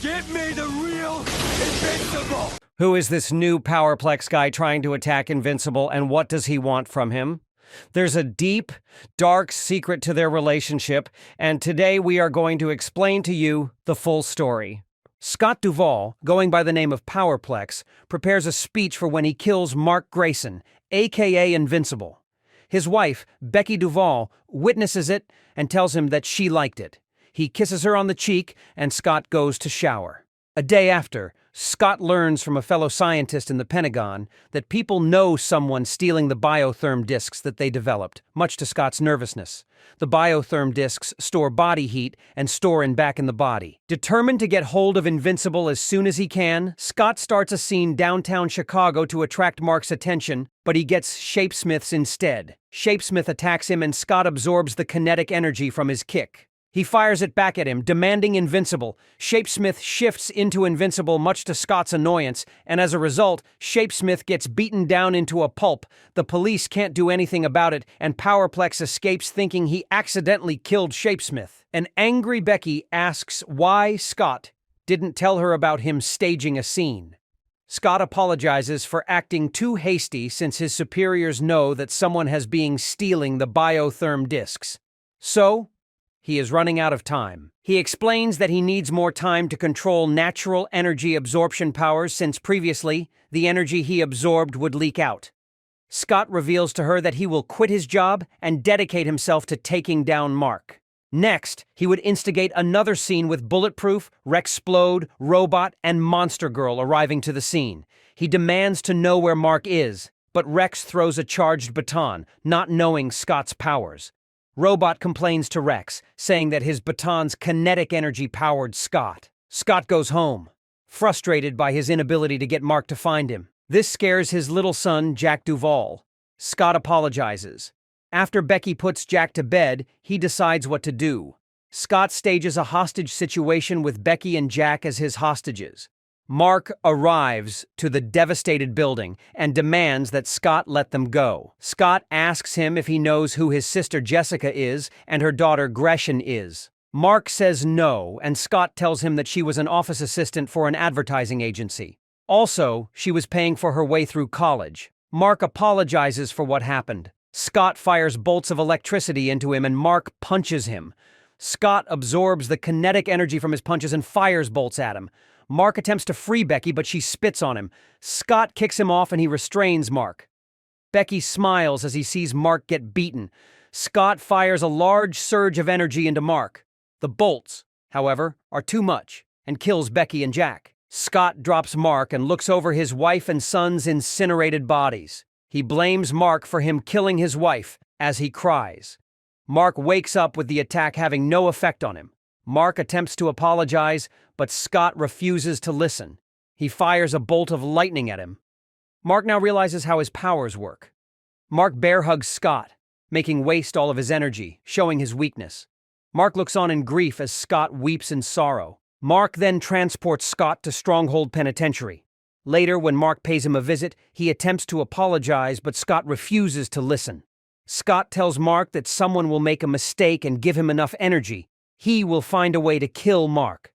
Get me the real Invincible! Who is this new Powerplex guy trying to attack Invincible, and what does he want from him? There's a deep, dark secret to their relationship, and today we are going to explain to you the full story. Scott Duvall, going by the name of Powerplex, prepares a speech for when he kills Mark Grayson, aka Invincible. His wife, Becky Duvall, witnesses it and tells him that she liked it. He kisses her on the cheek, and Scott goes to shower. A day after, Scott learns from a fellow scientist in the Pentagon that people know someone stealing the biotherm discs that they developed, much to Scott's nervousness. The biotherm discs store body heat and store back in the body. Determined to get hold of Invincible as soon as he can, Scott starts a scene downtown Chicago to attract Mark's attention, but he gets Shapesmith's instead. Shapesmith attacks him and Scott absorbs the kinetic energy from his kick. He fires it back at him, demanding Invincible. Shapesmith shifts into Invincible much to Scott's annoyance, and as a result, Shapesmith gets beaten down into a pulp. The police can't do anything about it, and Powerplex escapes thinking he accidentally killed Shapesmith. An angry Becky asks why Scott didn't tell her about him staging a scene. Scott apologizes for acting too hasty since his superiors know that someone has been stealing the biotherm discs. So, he is running out of time. He explains that he needs more time to control natural energy absorption powers since previously, the energy he absorbed would leak out. Scott reveals to her that he will quit his job and dedicate himself to taking down Mark. Next, he would instigate another scene with Bulletproof, Rexplode, Robot, and Monster Girl arriving to the scene. He demands to know where Mark is, but Rex throws a charged baton, not knowing Scott's powers. Robot complains to Rex, saying that his baton's kinetic energy powered Scott. Scott goes home, frustrated by his inability to get Mark to find him. This scares his little son, Jack Duvall. Scott apologizes. After Becky puts Jack to bed, he decides what to do. Scott stages a hostage situation with Becky and Jack as his hostages. Mark arrives to the devastated building and demands that Scott let them go. Scott asks him if he knows who his sister Jessica is and her daughter Gresham is. Mark says no, and Scott tells him that she was an office assistant for an advertising agency. Also, she was paying for her way through college. Mark apologizes for what happened. Scott fires bolts of electricity into him and Mark punches him. Scott absorbs the kinetic energy from his punches and fires bolts at him. Mark attempts to free Becky, but she spits on him. Scott kicks him off and he restrains Mark. Becky smiles as he sees Mark get beaten. Scott fires a large surge of energy into Mark. The bolts, however, are too much and kills Becky and Jack. Scott drops Mark and looks over his wife and son's incinerated bodies. He blames Mark for him killing his wife as he cries. Mark wakes up with the attack having no effect on him. Mark attempts to apologize, but Scott refuses to listen. He fires a bolt of lightning at him. Mark now realizes how his powers work. Mark bear hugs Scott, making waste all of his energy, showing his weakness. Mark looks on in grief as Scott weeps in sorrow. Mark then transports Scott to Stronghold Penitentiary. Later, when Mark pays him a visit, he attempts to apologize, but Scott refuses to listen. Scott tells Mark that someone will make a mistake and give him enough energy. He will find a way to kill Mark.